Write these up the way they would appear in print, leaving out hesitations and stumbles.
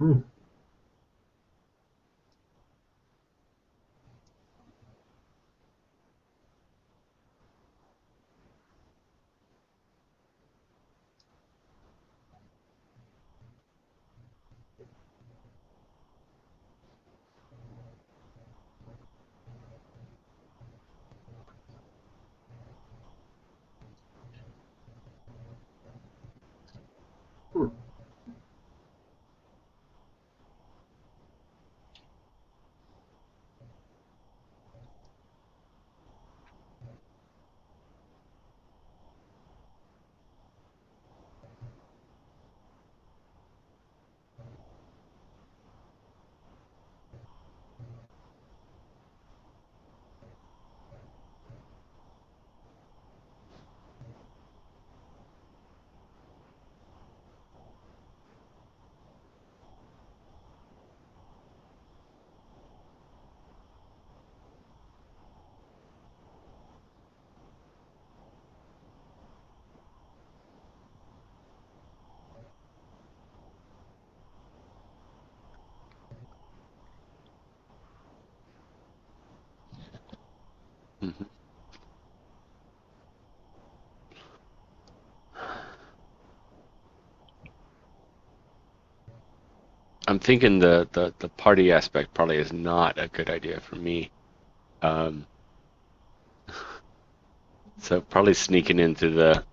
Hmm. Hmm. Mhm. I'm thinking the party aspect probably is not a good idea for me. Um, so probably sneaking into the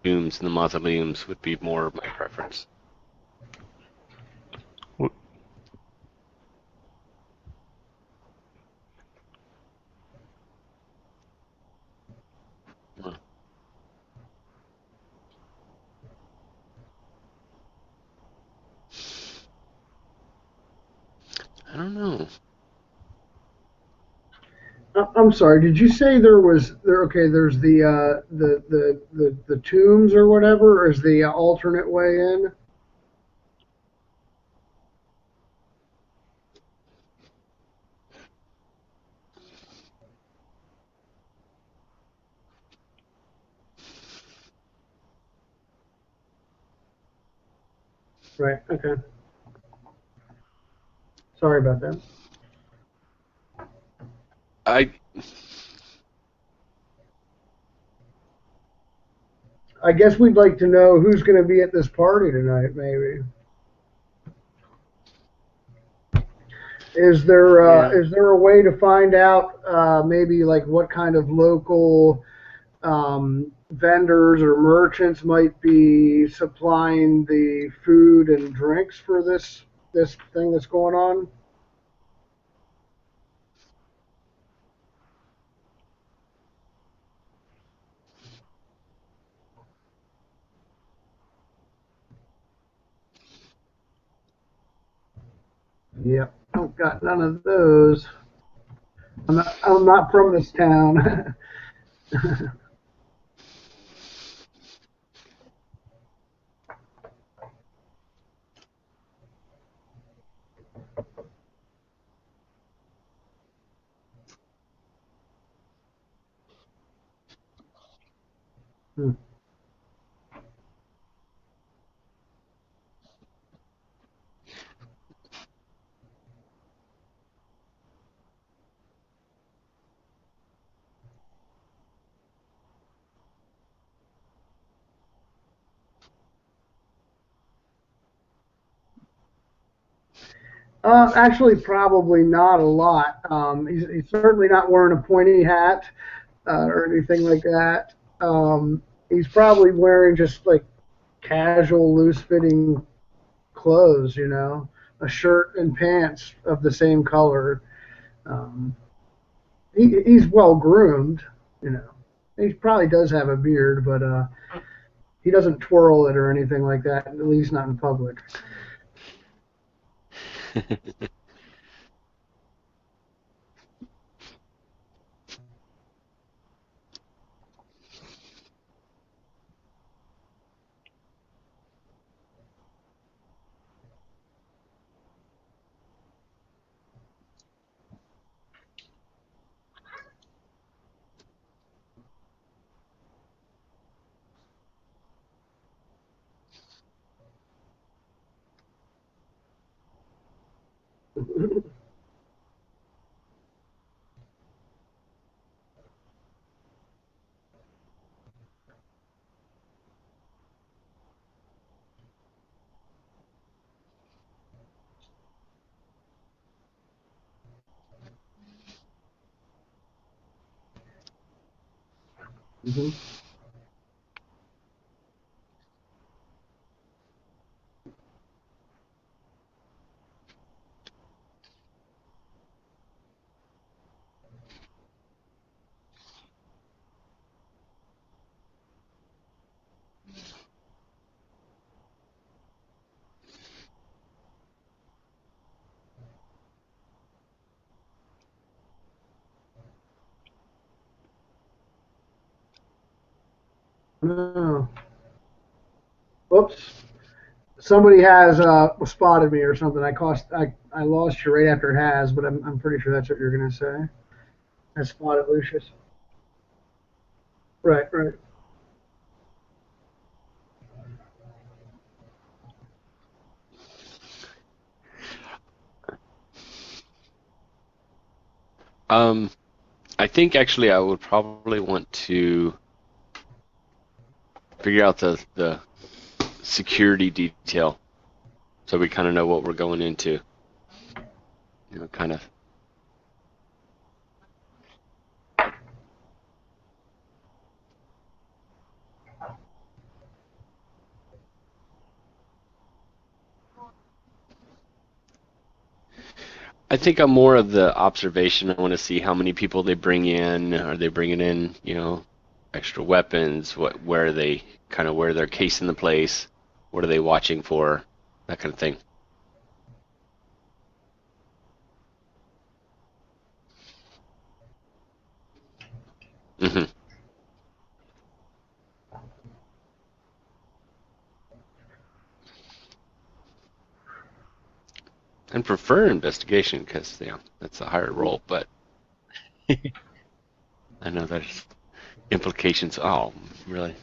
tombs and the mausoleums would be more my preference. W- Huh. I don't know. I'm sorry. Did you say there was there? Okay, there's the tombs or whatever, or is the alternate way in? Right. Okay. Sorry about that. I I guess we'd like to know who's going to be at this party tonight. Maybe yeah. is there a way to find out maybe like what kind of local vendors or merchants might be supplying the food and drinks for this thing that's going on? Yep. I've got none of those. I'm not from this town. Actually, probably not a lot. He's certainly not wearing a pointy hat or anything like that. He's probably wearing just like casual, loose-fitting clothes, a shirt and pants of the same color. Um, he's well groomed, you know. He probably does have a beard, but he doesn't twirl it or anything like that, at least not in public. Mhm. No. Whoops. Somebody has spotted me or something. I lost you right after has, but I'm pretty sure that's what you're gonna say. I spotted Lucius. Right, right. Um, I think actually I would probably want to figure out the security detail so we kind of know what we're going into. Kind of. I think I'm more of the observation. I want to see how many people they bring in. Are they bringing in, extra weapons? Where are they kind of where they're casing the place? What are they watching for? That kind of thing. hmm And prefer investigation because that's a higher role. But I know there's implications. Oh, really?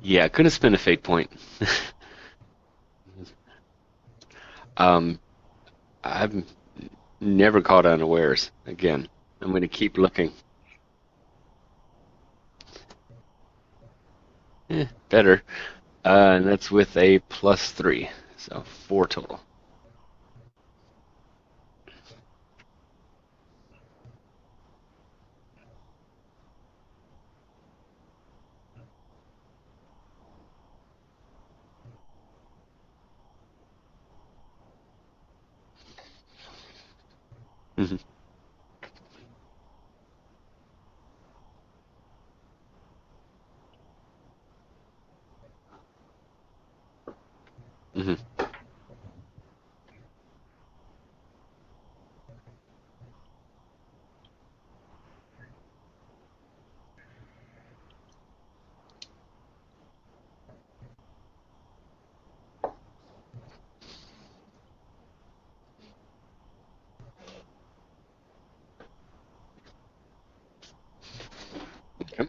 Yeah, couldn't spend a fate point. um, I've never caught unawares again. I'm going to keep looking. Better. And that's with a +3, so 4 total. hmm hmm Okay.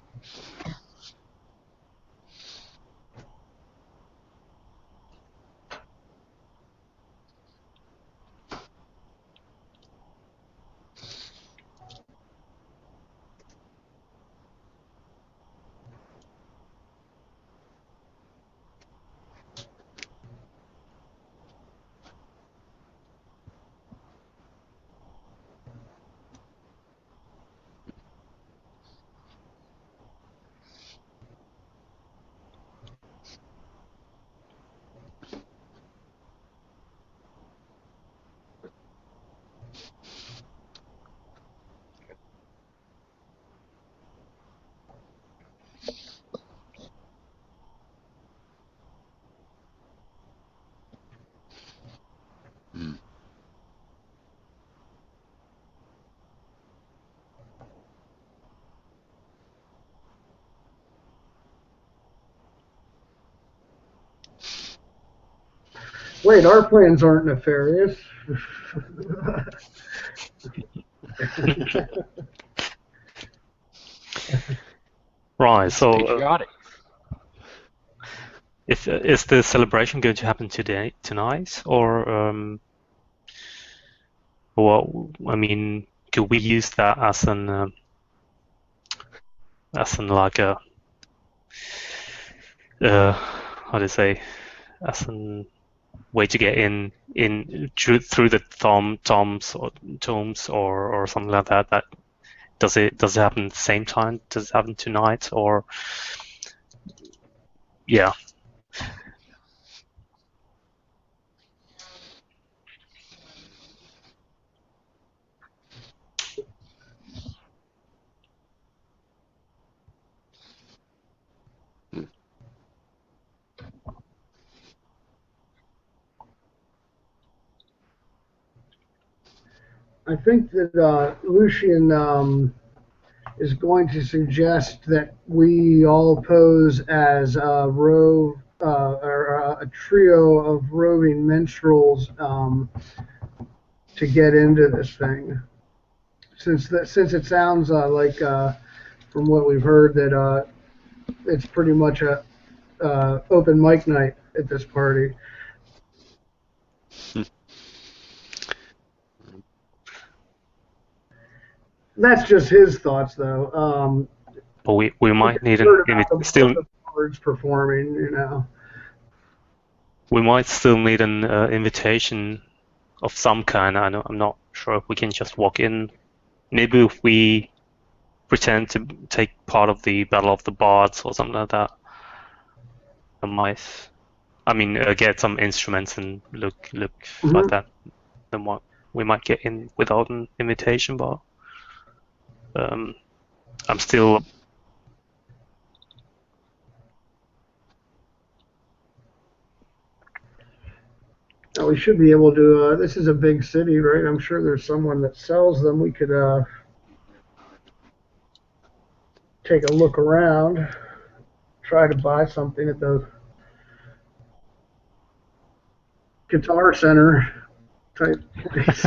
Mm. Wait, our plans aren't nefarious. Right. It's So, patriotic. is the celebration going to happen today, tonight, or Well, I mean, could we use that as an like a how do you say, as an way to get in through the tombs or something like that? That does it happen at the same time? Does it happen tonight or yeah? I think that Lucian is going to suggest that we all pose as a trio of roving minstrels to get into this thing. Since it sounds like from what we've heard that it's pretty much a open mic night at this party. That's just his thoughts, though. But we might need still birds performing, you know. We might still need an invitation of some kind. I'm not sure if we can just walk in. Maybe if we pretend to take part of the Battle of the Bards or something like that. I might, get some instruments and look like that. Then we might get in without an invitation, but I'm still. We should be able to. This is a big city, right? I'm sure there's someone that sells them. We could take a look around, try to buy something at the Guitar Center type place.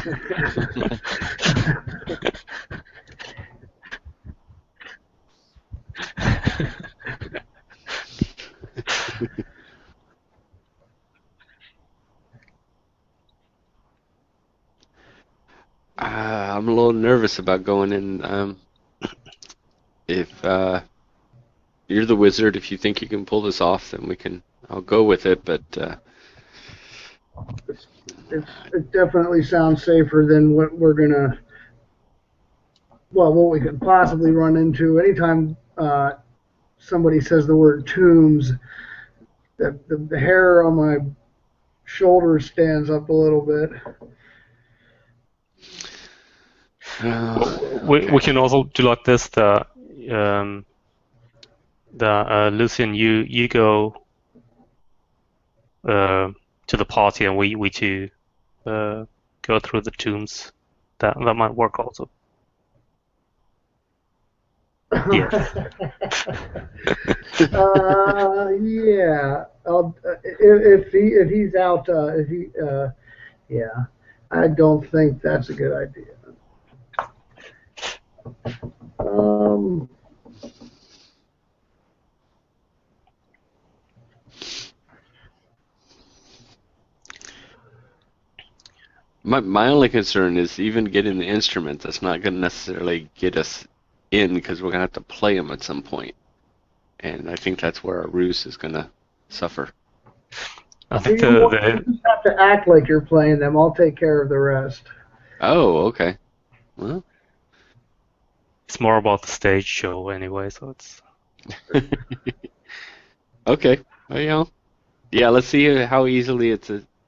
I'm a little nervous about going in. If you're the wizard, if you think you can pull this off, then I'll go with it. But it definitely sounds safer than what what we could possibly run into. Anytime somebody says the word tombs, the hair on my shoulders stands up a little bit. We can also do like this. Lucian, you go to the party, and we two go through the tombs. That might work also. Yeah. Yeah. If he's out, yeah. I don't think that's a good idea. My only concern is even getting the instrument. That's not going to necessarily get us in because we're going to have to play them at some point. And I think that's where our ruse is going to suffer. I think you just have to act like you're playing them. I'll take care of the rest. Oh, okay. Well, it's more about the stage show anyway, so it's okay. Well, yeah. Let's see how easily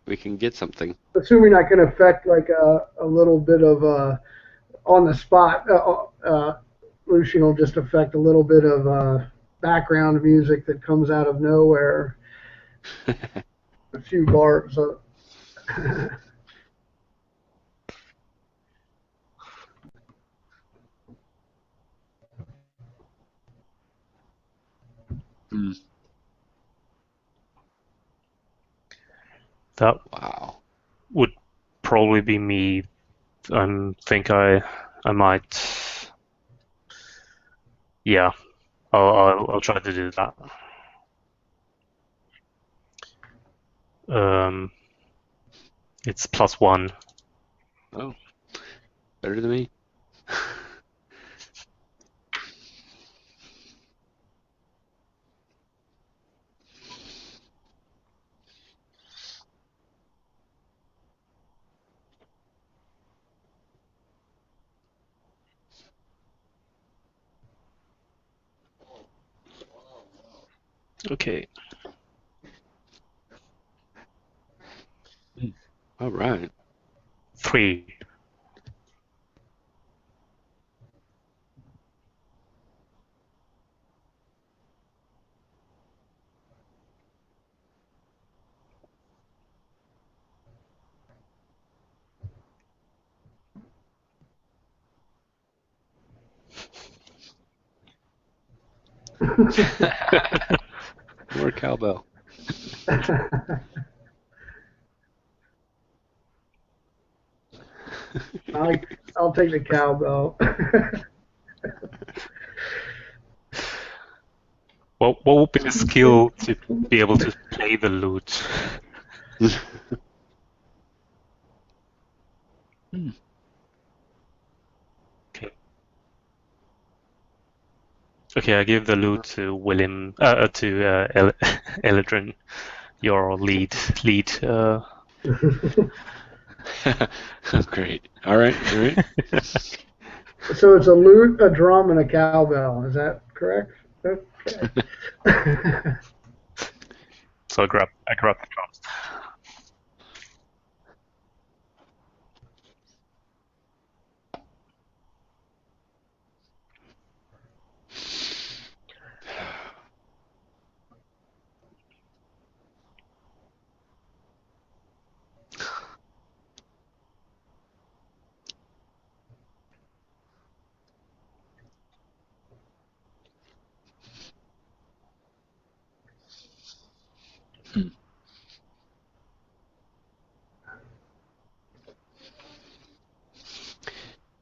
we can get something. Assuming I can affect like a little bit of on the spot. Lucian will just affect a little bit of background music that comes out of nowhere. A few bars. That Wow. would probably be me. I think I might. Yeah, I'll try to do that. It's +1. Oh. better than me. Okay. All right. 3. More cowbell. I'll take the cowbell. What would be the skill to be able to play the lute? Okay. Okay, I give the lute to William, Eladrin, your lead. Great. All right. All right. So it's a lute, a drum, and a cowbell. Is that correct? Okay. So I grab the drums.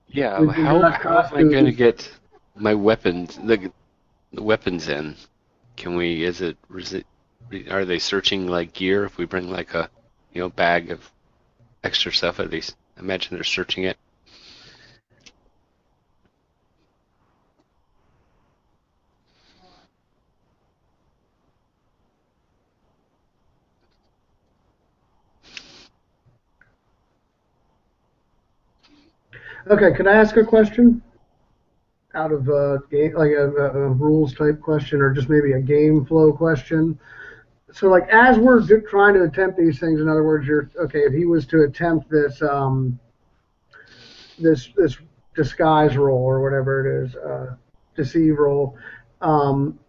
Yeah. We How got am I going to costumes. get my weapons, the weapons in? Can we? Are they searching like gear? If we bring like a, bag of extra stuff, at least imagine they're searching it. Okay, can I ask a question out of game, like a rules type question, or just maybe a game flow question? So, like, as we're trying to attempt these things, in other words, you're okay. If he was to attempt this disguise roll or whatever it is, deceive roll, um,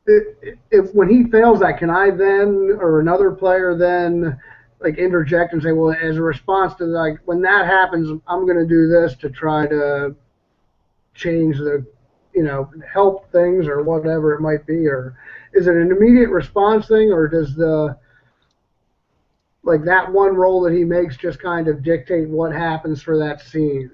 if when he fails that, can I then or another player then like interject and say, well, as a response to like when that happens, I'm going to do this to try to change the, help things or whatever it might be, or is it an immediate response thing, or does the like that one roll that he makes just kind of dictate what happens for that scene?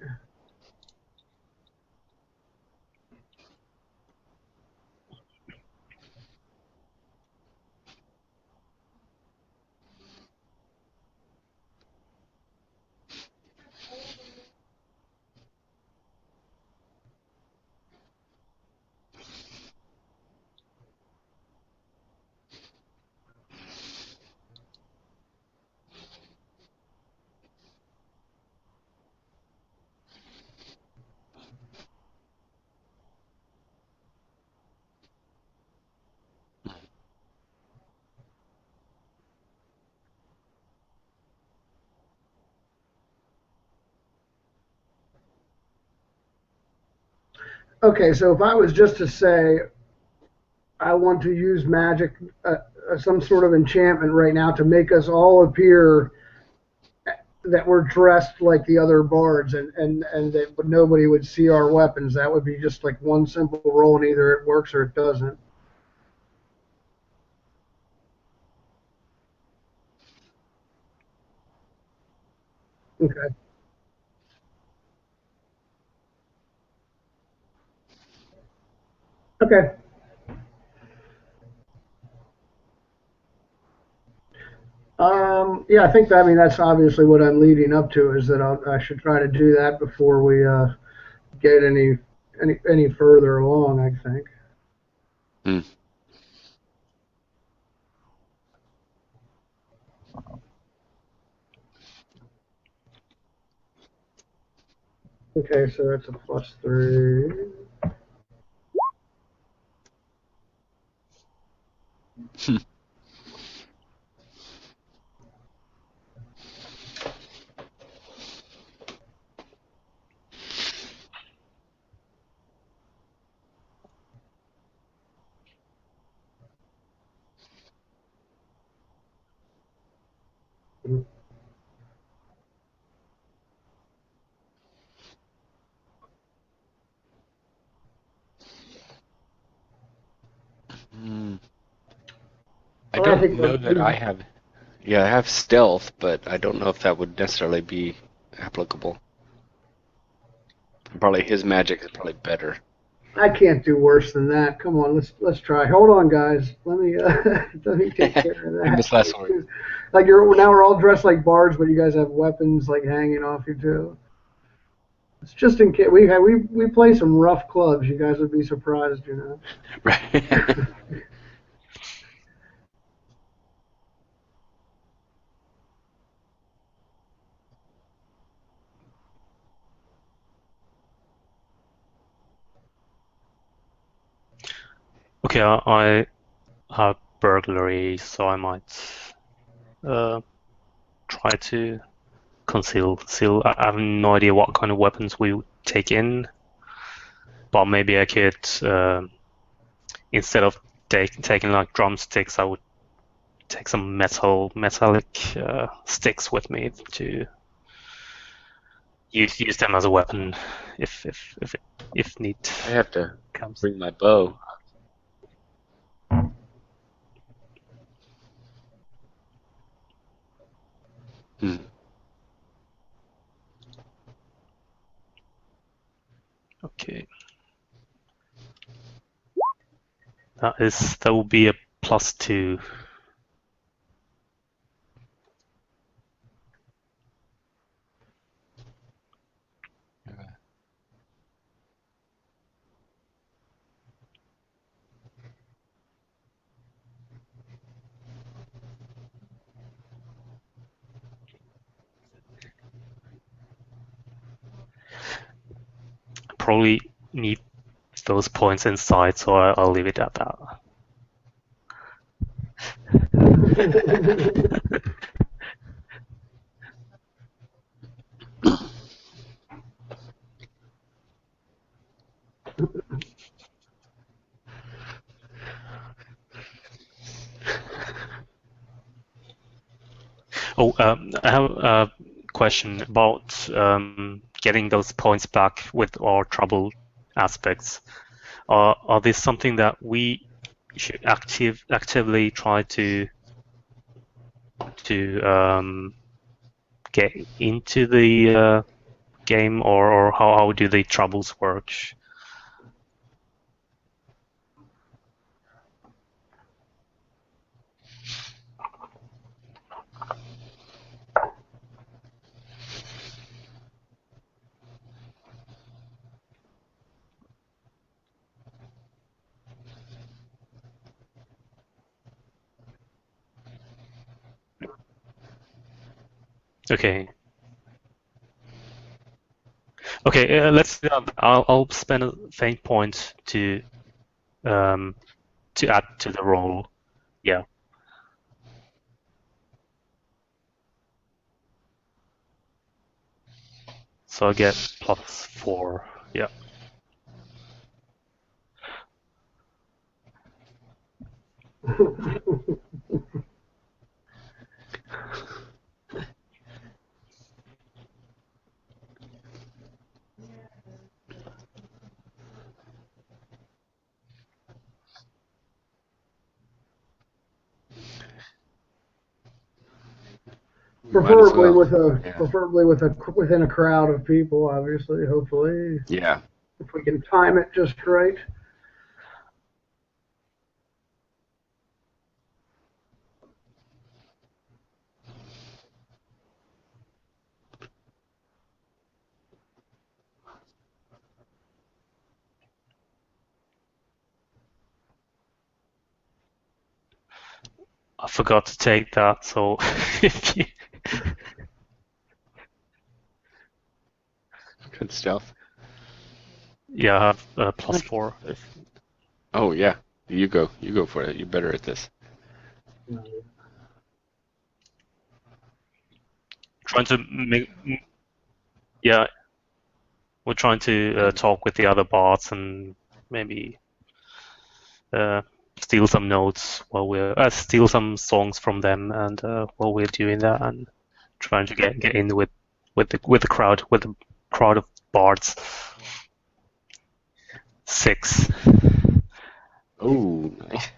Okay, so if I was just to say I want to use magic, some sort of enchantment right now to make us all appear that we're dressed like the other bards, and that nobody would see our weapons. That would be just like one simple roll, and either it works or it doesn't. Okay. Okay. Yeah, I think that, I mean that's obviously what I'm leading up to is that I should try to do that before we get any further along. I think. Hmm. Okay, so that's a +3. Hmm. I Well, I don't think know that I have. Yeah, I have stealth, but I don't know if that would necessarily be applicable. Probably his magic is probably better. I can't do worse than that. Come on, let's try. Hold on, guys. Let me let me take care of Famous that. last word. Like you're now we're all dressed like bards, but you guys have weapons like hanging off you too. It's just in case we play some rough clubs. You guys would be surprised, you know. Right. Okay, I have burglary, so I might try to conceal. I have no idea what kind of weapons we would take in, but maybe I could, instead of taking like drumsticks, I would take some metallic sticks with me to use them as a weapon if need I have to comes. bring my bow. Hmm. Okay, that will be a +2. Probably need those points inside, so I'll leave it at that. Oh, I have a question about getting those points back with our trouble aspects. Are these something that we should actively try to get into the game, or how do the troubles work? Okay. Okay, let's. I'll spend a faint point um, to add to the roll. Yeah. So I get +4. Yeah. Might as well. Yeah. Preferably with a within a crowd of people, obviously. Hopefully, Yeah. if we can time it just right. I forgot to take that, so if you, Good stuff. yeah, I have +4. If Oh yeah, you go. You go for it. You're better at this. trying to make, yeah, we're trying to talk with the other bots and maybe uh, steal some notes while we're steal some songs from them, and while we're doing that, and trying to get in with the crowd of bards. 6. Oh, nice.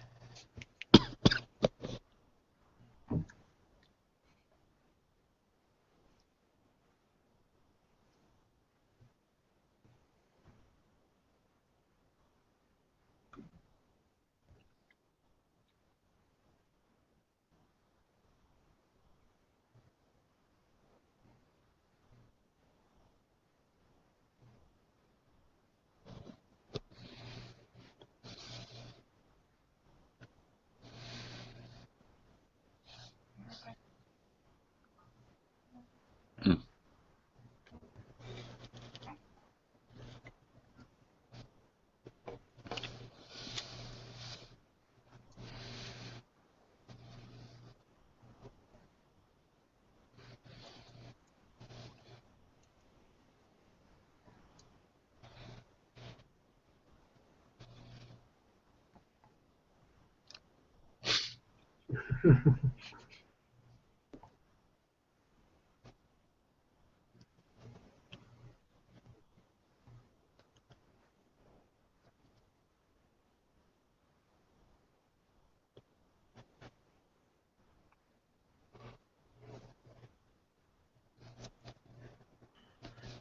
Hmm.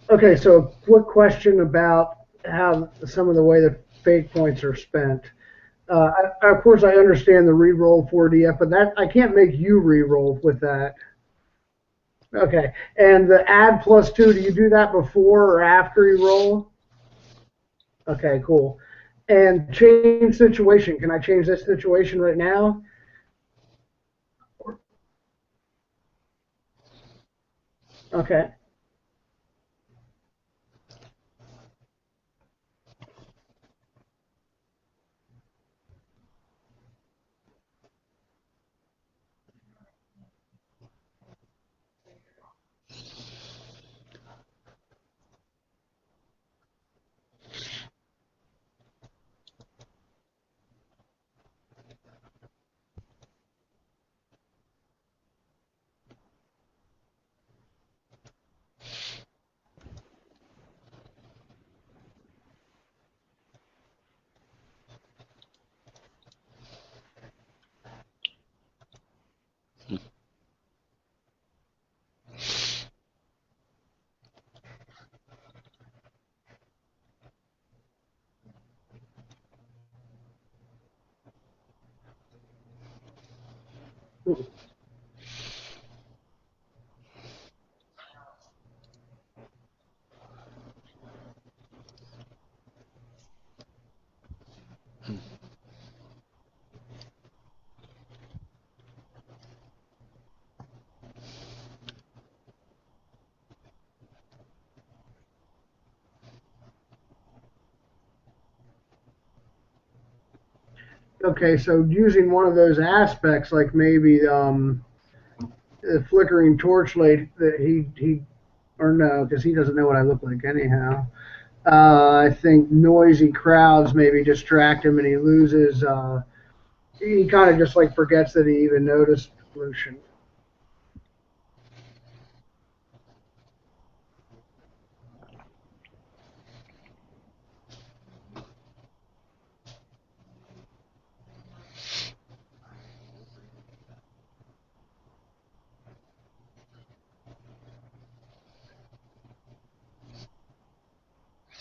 Okay, so a quick question about how some of the way the fate points are spent. Of course, I understand the re-roll 4DF, but that I can't make you re-roll with that. Okay, and the add +2, do you do that before or after you roll? Okay, cool. And change situation. Can I change this situation right now? Okay. Okay, so using one of those aspects, like maybe the flickering torchlight, that he or no, because he doesn't know what I look like anyhow. I think noisy crowds maybe distract him, and he loses. He kind of just like forgets that he even noticed pollution.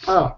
Oh,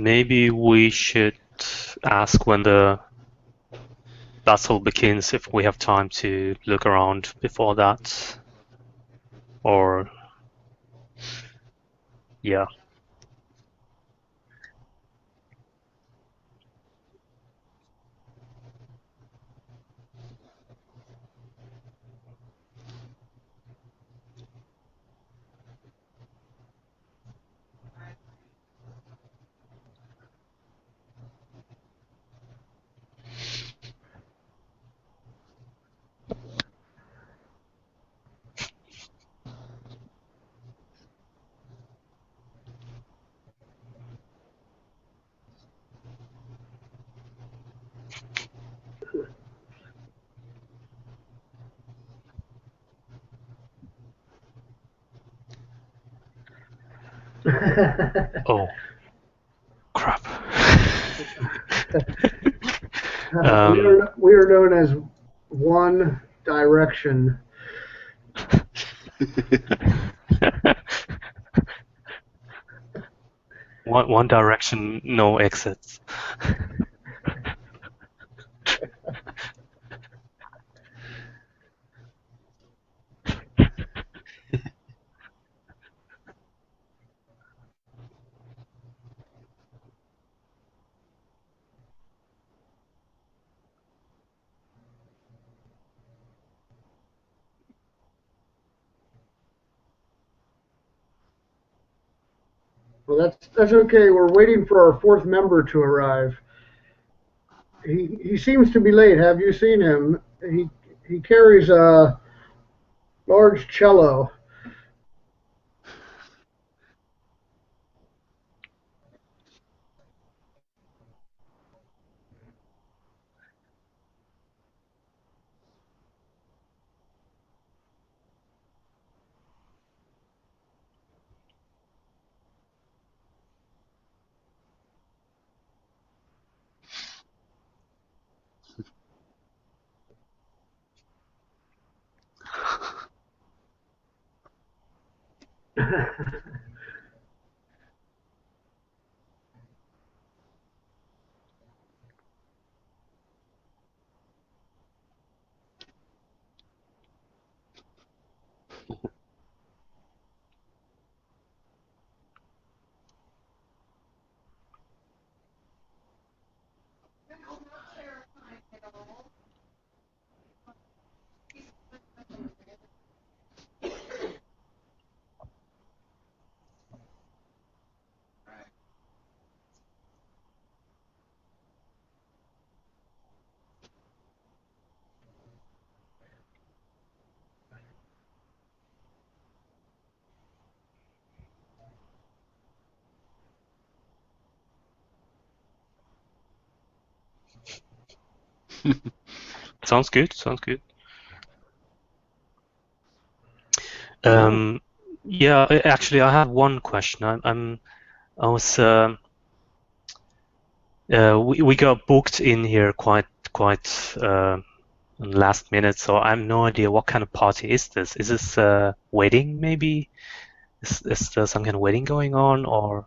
maybe we should ask when the battle begins if we have time to look around before that. Or, yeah. Oh, crap. We are known as One Direction. One direction, no exits. Well, that's okay. We're waiting for our fourth member to arrive. He seems to be late. Have you seen him? He carries a large cello. Sounds good, sounds good. Yeah, actually, I have one question. I was we got booked in here quite last minute, so I have no idea what kind of party is this. Is this a wedding maybe? Is there some kind of wedding going on or?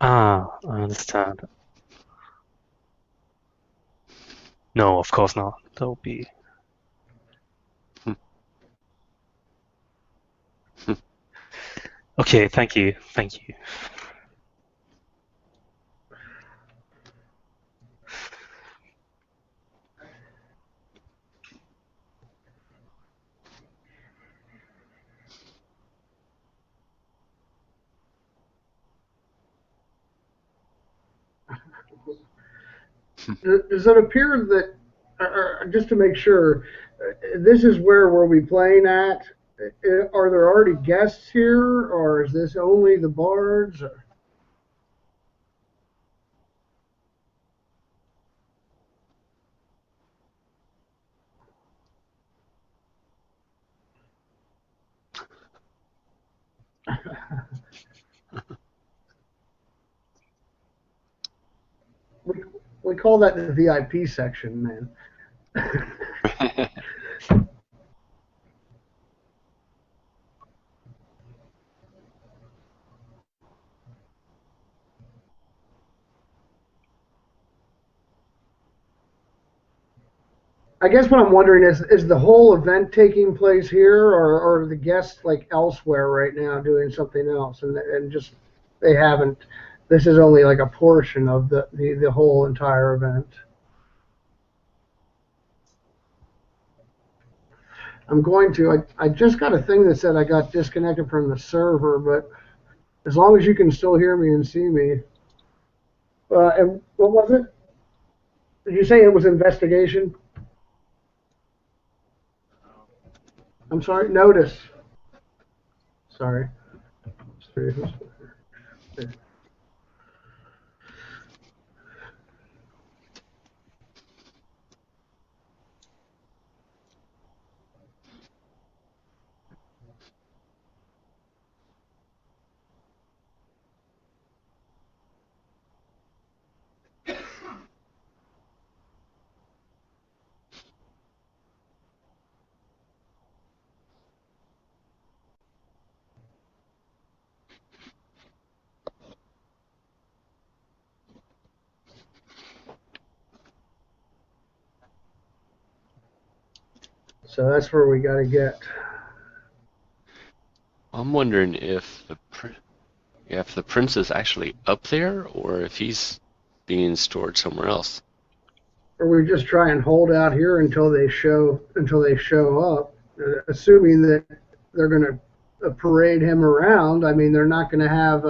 Ah, I understand. No, of course not. That would be. Okay, thank you, thank you. Does it appear that, just to make sure, this is where we'll be playing at? Are there already guests here, or is this only the bards? We call that the VIP section, man. I guess what I'm wondering is the whole event taking place here, or are the guests like elsewhere right now doing something else, and just they haven't. This is only like a portion of the whole entire event. I'm going to. I just got a thing that said I got disconnected from the server, but as long as you can still hear me and see me. And what was it? Did you say it was investigation? I'm sorry. Notice. Sorry. So that's where we got to get. I'm wondering if the prince is actually up there or if he's being stored somewhere else. Or we just try and hold out here until they show up, assuming that they're going to parade him around. I mean, they're not going to have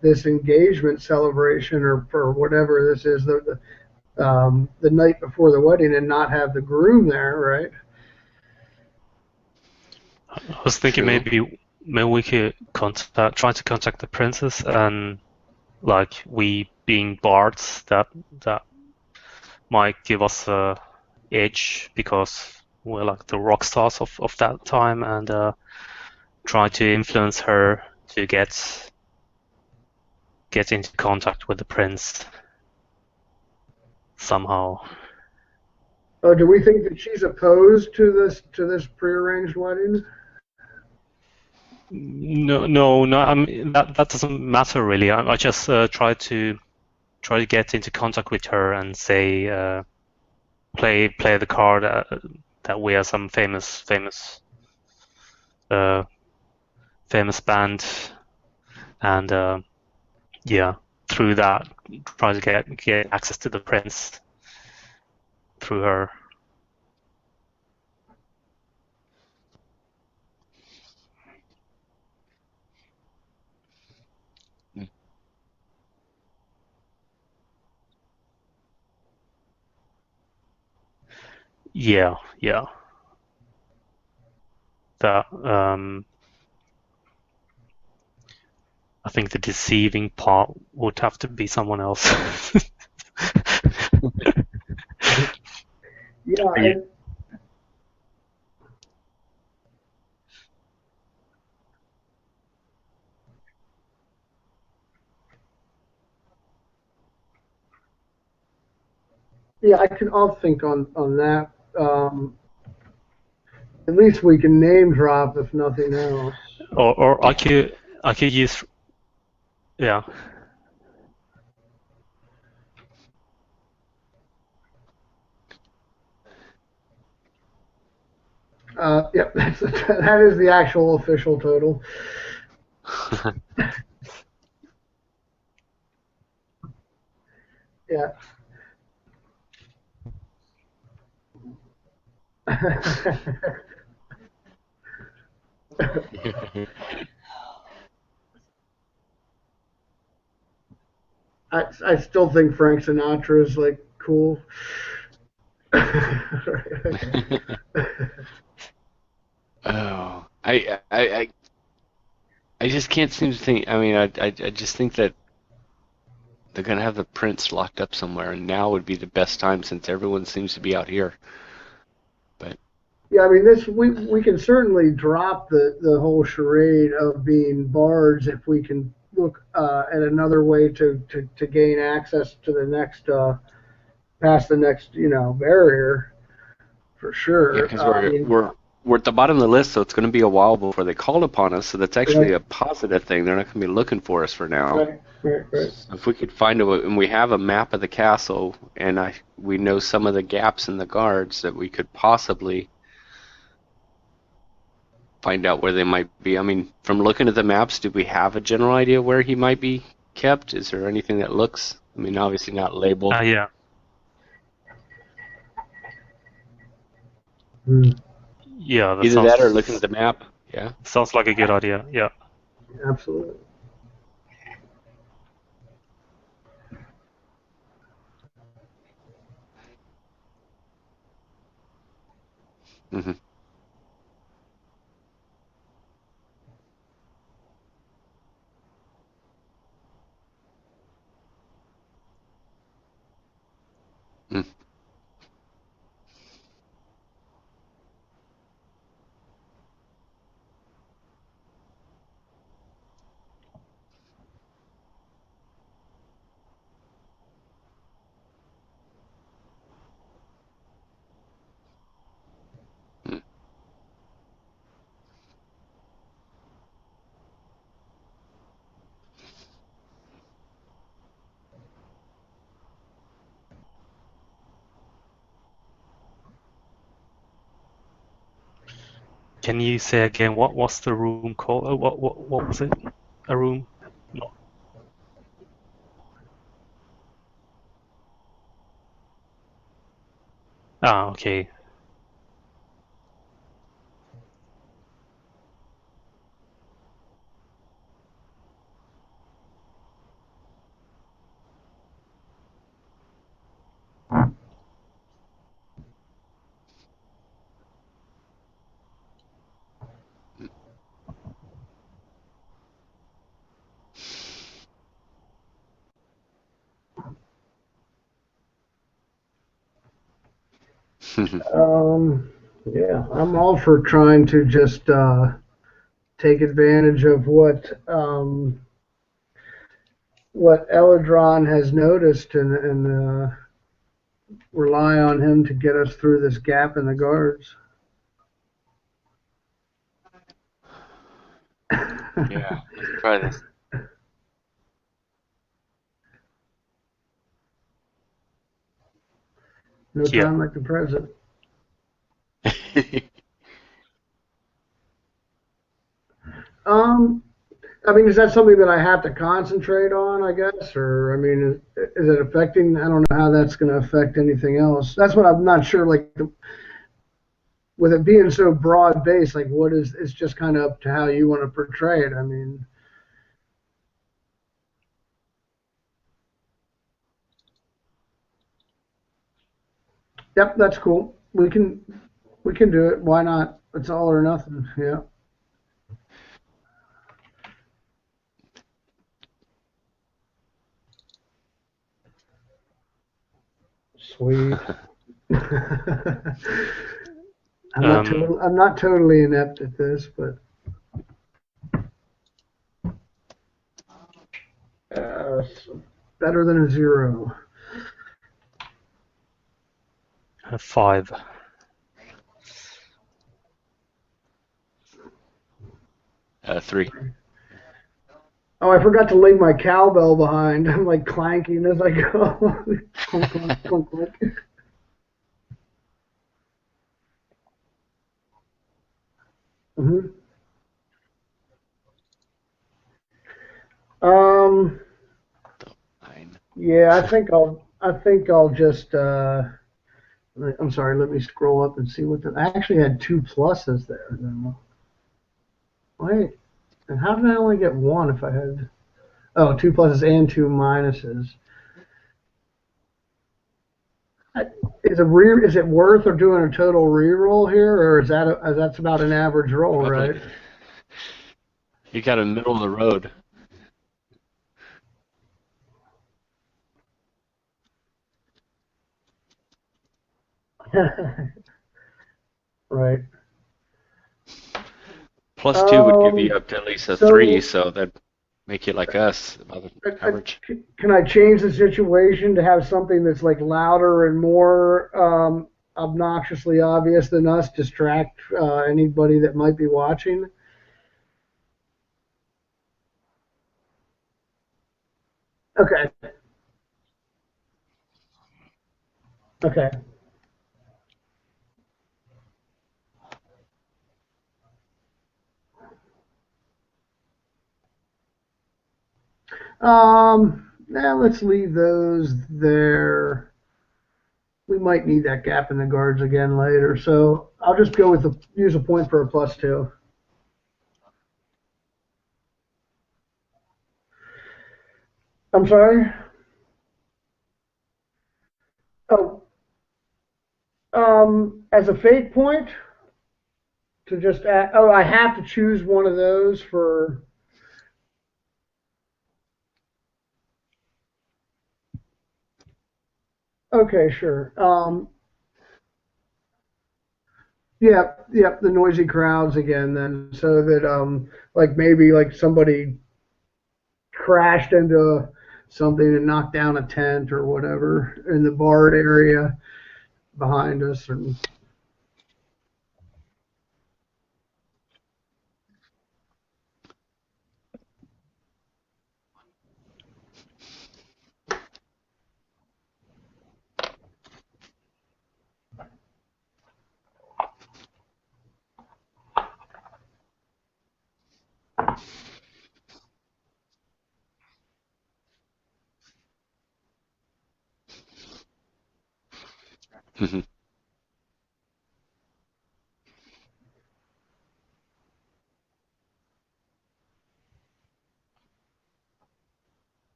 this engagement celebration or whatever this is the night before the wedding and not have the groom there, right? I was thinking maybe we could try to contact the princess, and like we being bards, that might give us a edge because we're like the rock stars of that time, and try to influence her to get into contact with the prince somehow. Oh, do we think that she's opposed to this prearranged wedding? No. I mean, that doesn't matter really. I just try to get into contact with her and say, play the card that we are some famous band, and yeah, through that try to get access to the prince through her. Yeah. That I think the deceiving part would have to be someone else. Yeah. Yeah, I'll think on that. At least we can name drop if nothing else. Or I could use, yeah. Yep, that is the actual official total. Yeah. I still think Frank Sinatra is like cool. Oh, I just can't seem to think. I mean, I just think that they're gonna have the prince locked up somewhere, and now would be the best time since everyone seems to be out here. But yeah, I mean, we can certainly drop the whole charade of being bards if we can look at another way to gain access to the next past the next, barrier for Yeah, sure. because I mean, we're at the bottom of the list, so it's going to be a while before they call upon us. So that's actually right, a positive thing. They're not going to be looking for us for now. right. If we could find and we have a map of the castle, and we know some of the gaps in the guards that we could possibly find out where they might be. I mean, from looking at the maps, do we have a general idea where he might be kept? Is there anything that looks, I mean, obviously not labeled. Yeah. Hmm. Yeah, that Either that or looking at the map. Yeah. sounds like a good idea. Yeah. Absolutely. Hmm. Can you say again what's the room called? What was it? A room? No. Ah, okay. Yeah, I'm all for trying to just take advantage of what Eladron has noticed and rely on him to get us through this gap in the guards. Yeah, let's try this. No Yeah. time like the present. Um, I mean, is that something that I have to concentrate on, I guess? Or, I mean, is it affecting? I don't know how that's going to affect anything else. That's what I'm not sure. Like, with it being so broad based, like, it's just kind of up to how you want to portray it. I mean, yep, that's cool. We can do it. Why not? It's all or nothing. Yeah. Sweet. I'm not totally inept at this, but it's better than a 0. 5. 3. Oh, I forgot to leave my cowbell behind. I'm like clanking as I go. Clunk, clunk, clunk, clunk. Mhm. Um. 9. Yeah, I think I'll just. I'm sorry. Let me scroll up and see what I actually had 2 pluses there. Though. Wait. And how did I only get 1 if I had? Oh, 2 pluses and 2 minuses. Is it worth or doing a total reroll here, or that's about an average roll, Probably. right? You got a middle of the road. Right. +2 would give Um. you up to at least a 3, So so that Make it like us about the coverage. Can I change the situation to have something that's like louder and more obnoxiously obvious than us, distract anybody that might be watching? Okay. Okay. Now let's leave those there. We might need that gap in the guards again later, so I'll just go with use a point for a +2. I'm sorry. Oh, as a fate point to just add, oh, I have to choose one of those for. Okay, sure. The noisy crowds again then, so that like maybe like somebody crashed into something and knocked down a tent or whatever in the bar area behind us. And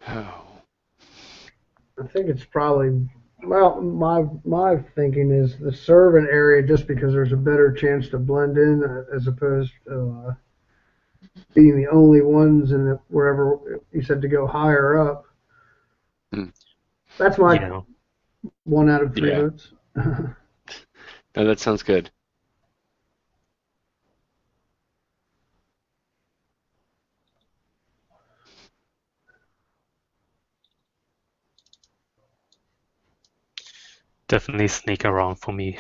Oh. I think it's probably, well, my thinking is the servant area, just because there's a better chance to blend in as opposed to being the only ones in wherever you said to go higher up. Hmm. That's my Yeah. 1 out of 3 Yeah. votes. No, that sounds good. Definitely sneak around for me.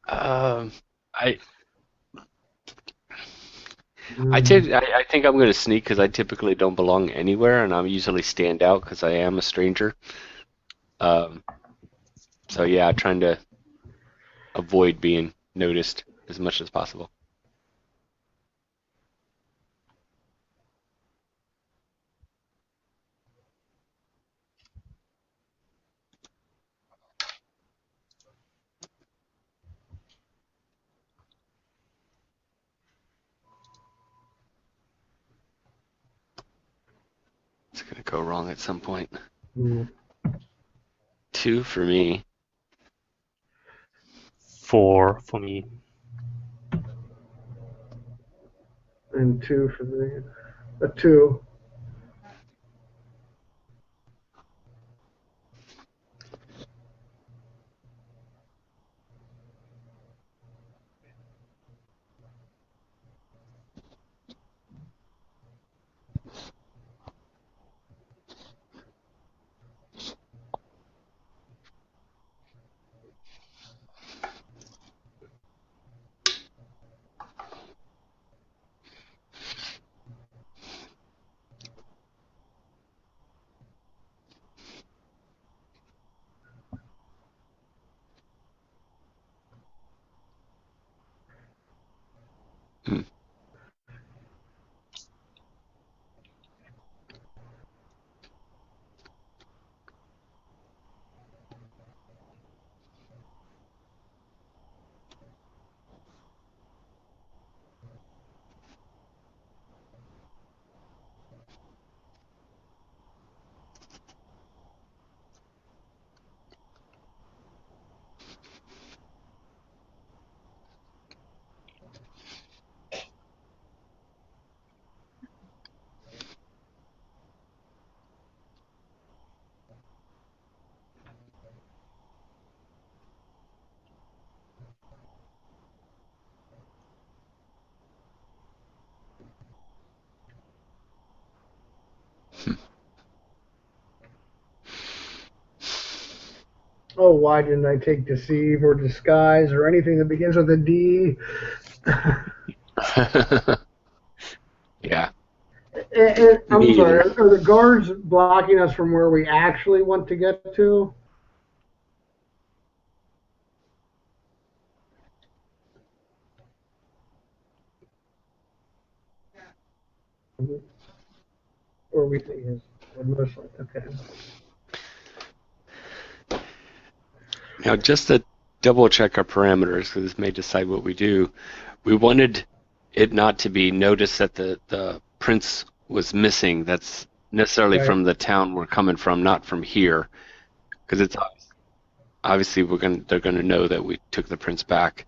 um, I Mm. I think I'm gonna sneak because I typically don't belong anywhere, and I'm usually stand out because I am a stranger. Um, so yeah, trying to avoid being noticed as much as possible. It's gonna go wrong at some point. Mm. 2 for me. 4 for me. And 2 for the a 2. Hmm. Oh, why didn't I take deceive or disguise or anything that begins with a D? Yeah. I'm Me sorry. either. Are the guards blocking us from where we actually want to get to? Or we think is mostly okay. Now, just to double check our parameters, because this may decide what we do, we wanted it not to be noticed that the prince was missing. That's necessarily Right. from the town we're coming from, not from here, because it's obviously they're gonna know that we took the prince back.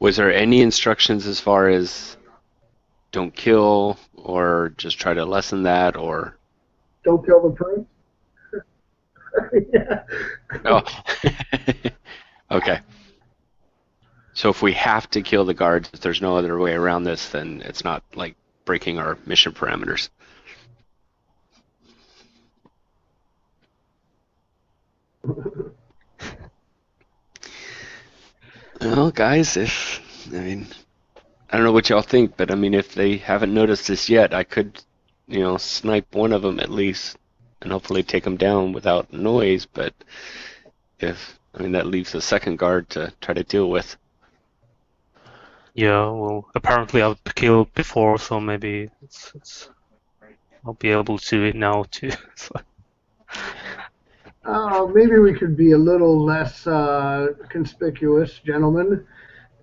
Was there any instructions as far as don't kill or just try to lessen that or Don't kill the prince. Yeah. oh okay. So if we have to kill the guards, if there's no other way around this, then it's not like breaking our mission parameters. Well, guys, I don't know what y'all think, but I mean, if they haven't noticed this yet, I could, snipe one of them at least, and hopefully take them down without noise. But that leaves a second guard to try to deal with. Yeah, well, apparently I've killed before, so maybe I'll be able to do it now too. So, Maybe we could be a little less conspicuous, gentlemen.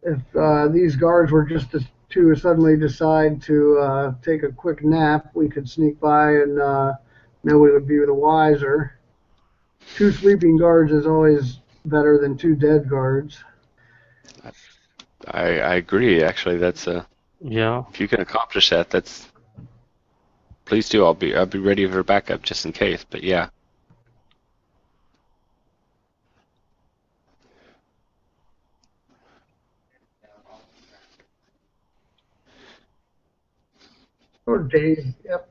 If these guards were just to suddenly decide to take a quick nap, we could sneak by and nobody would be the wiser. Two sleeping guards is always better than two dead guards. I agree. Actually, that's yeah. if you can accomplish that, please do. I'll be ready for backup just in case. But yeah. Or days. Yep.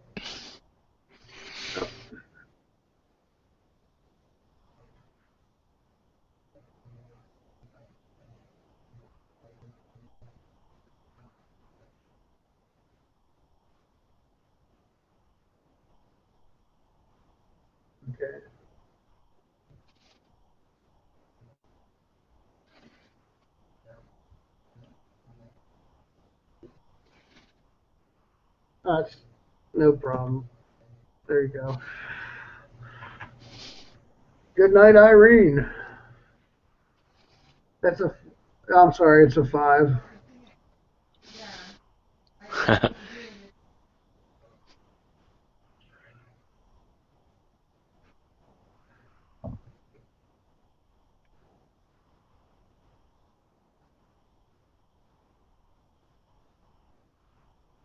Okay. That's no problem. There you go. Good night, Irene. That's a. I'm sorry, it's a 5.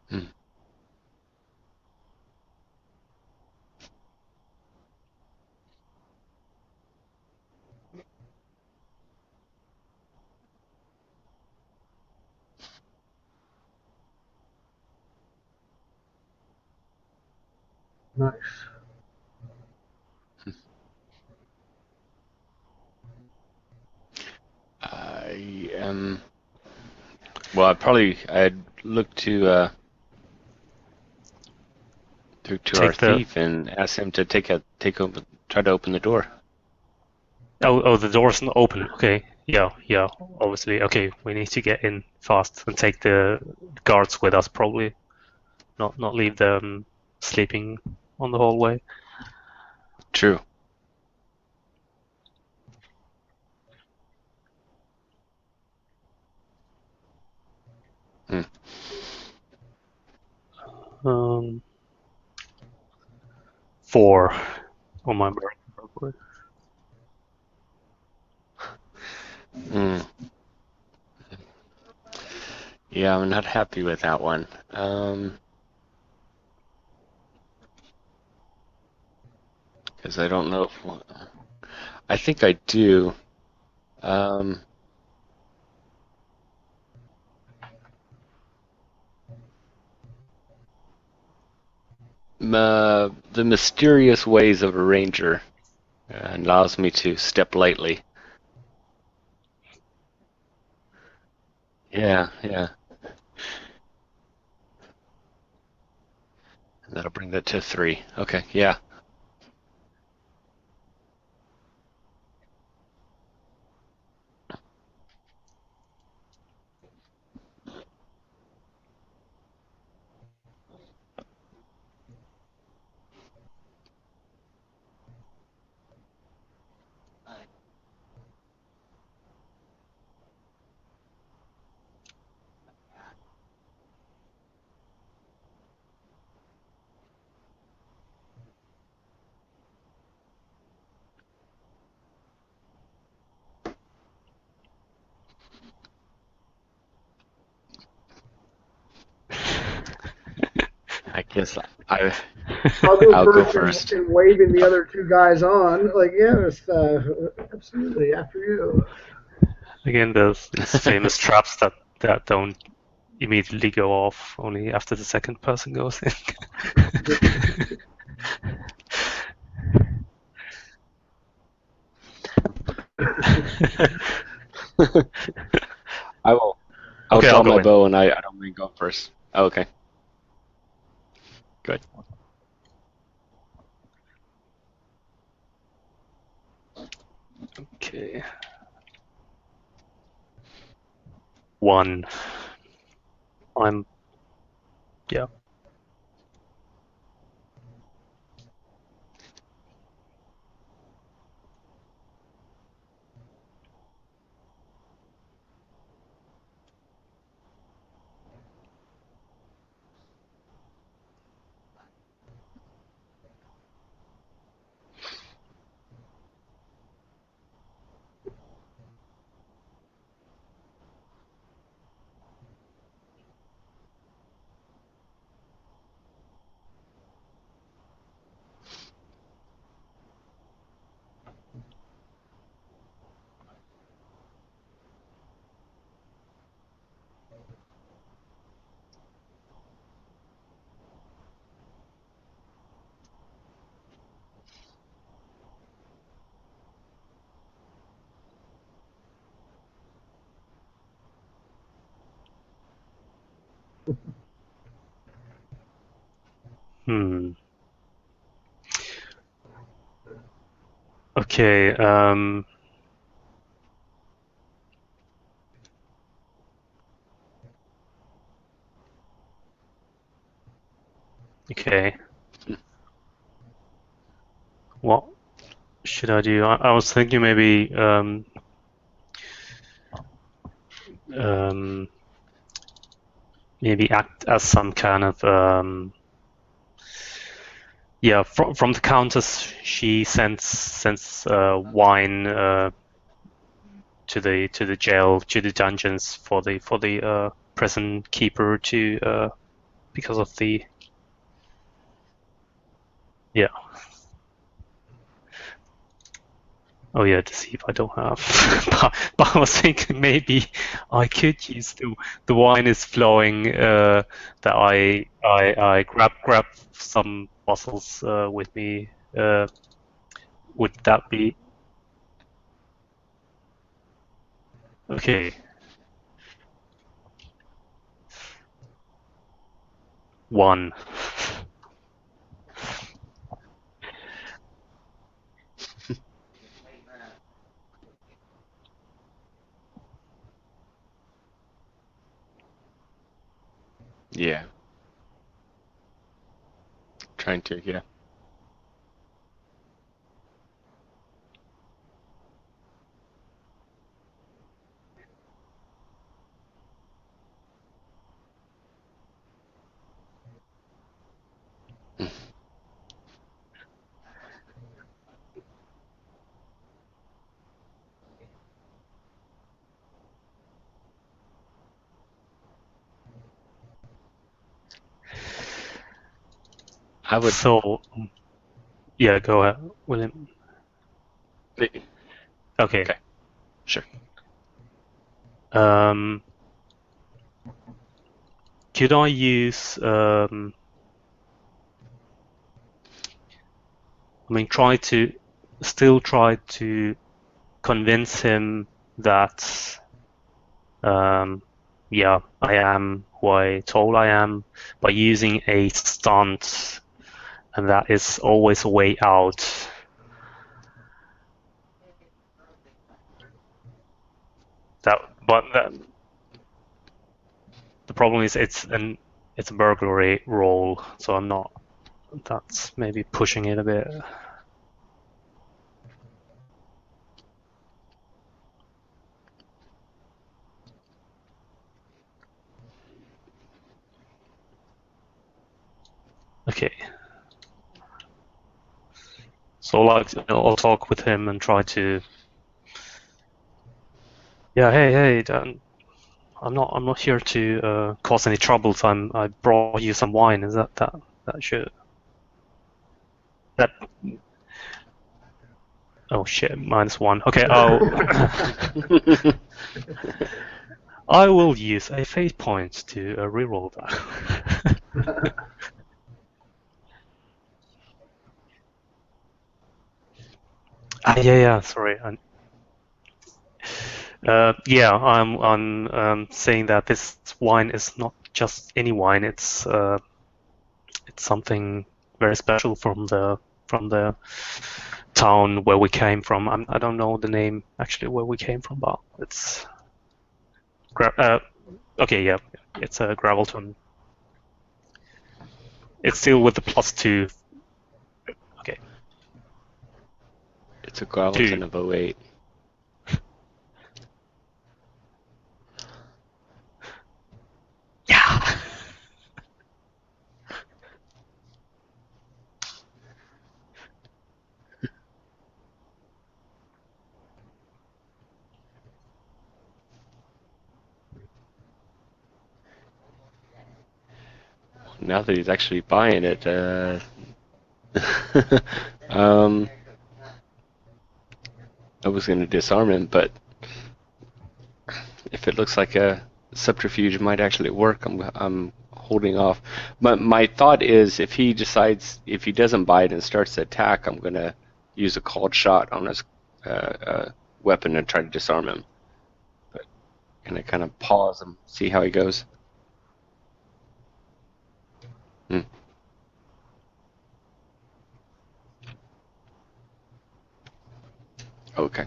Hmm. Nice. I am. Well, I'd look to our Take the thief and ask him to try to open the door. oh, the door's not open. Okay. Yeah, obviously. Okay, we need to get in fast and take the guards with us probably. Not leave them sleeping on the hallway. True. Hmm. 4 on my board. Hmm. Yeah, I'm not happy with that one. Because I don't know if I think I do. Um, the mysterious ways of a ranger allows me to step lightly. Yeah, yeah. And that'll bring that to 3. Okay, yeah. I guess I I'll go I'll go first first. in waving the other two guys on. Like, yes, absolutely, after you. Again, there's these famous traps that don't immediately go off, only after the second person goes in. I will I'll Okay, I'll draw go my in. bow and I don't mind going first. Oh, okay, good. Okay. 1. I'm yeah. Hmm. Okay. Okay. What should I do? I was thinking maybe um, maybe act as some kind of yeah. From the Countess, she sends wine to the jail, to the dungeons for the prison keeper to because of the yeah. Oh yeah, to see if I don't have. But I was thinking maybe I could use the wine is flowing. That I grab some bottles with me. Would that be okay? 1. Yeah, trying to, yeah. I would. So yeah, go ahead, William. Okay. Okay, sure. Um, could I use I mean, try to convince him that um, yeah, I am who I told I am by using a stunt, and that is always a way out. But the problem is it's a burglary roll, so I'm not. That's maybe pushing it a bit. Okay. So like I'll talk with him and try to. Yeah, hey, I'm not here to cause any trouble. So I brought you some wine. Is that should that? Oh shit, -1. Okay, I will use a fate point to reroll that. Yeah. Sorry. Yeah, I'm saying that this wine is not just any wine. It's something very special from the town where we came from. I don't know the name actually where we came from, but it's okay. Yeah, it's a Gravelton. It's still with the +2. Okay, It's a Gravelton of 08. yeah. Now that he's actually buying it, I was going to disarm him, but if it looks like a subterfuge might actually work, I'm holding off. My thought is if he doesn't buy it and starts to attack, I'm going to use a called shot on his weapon and try to disarm him. But can I kind of pause and see how he goes? Hmm. Okay.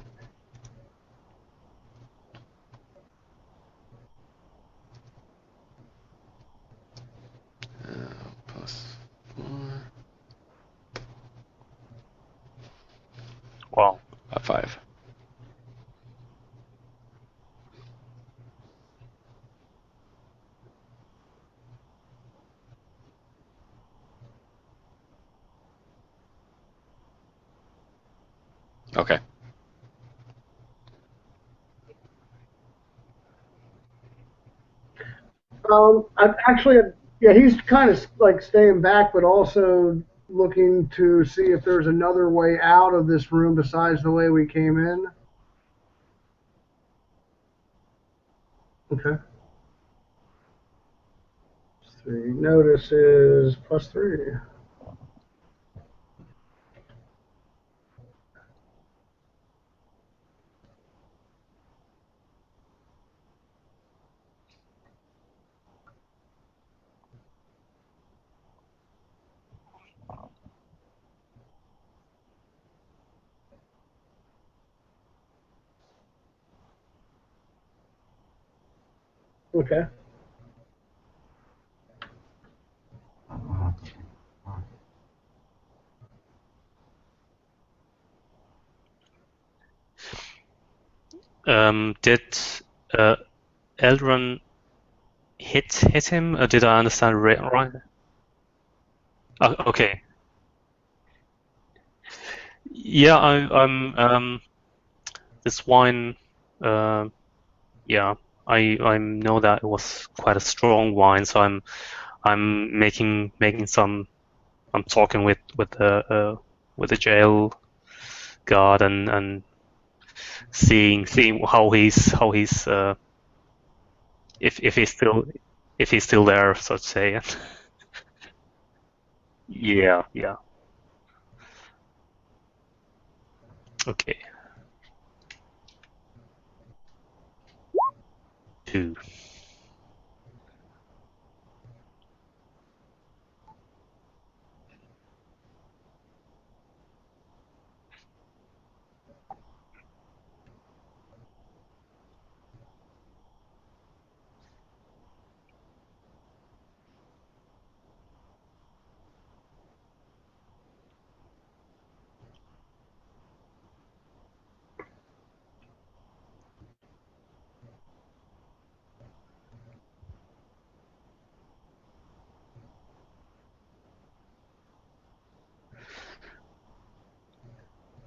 +4. Wow. A 5. Okay. Actually, yeah, he's kind of like staying back, but also looking to see if there's another way out of this room besides the way we came in. Okay. 3 notices +3. Okay. Did Eldron hit him? Did I understand right? Okay. Yeah, I'm this wine. Yeah, I know that it was quite a strong wine, so I'm making some. I'm talking with the jail guard and seeing how he's if he's still there, so to say. Yeah. Okay. 2.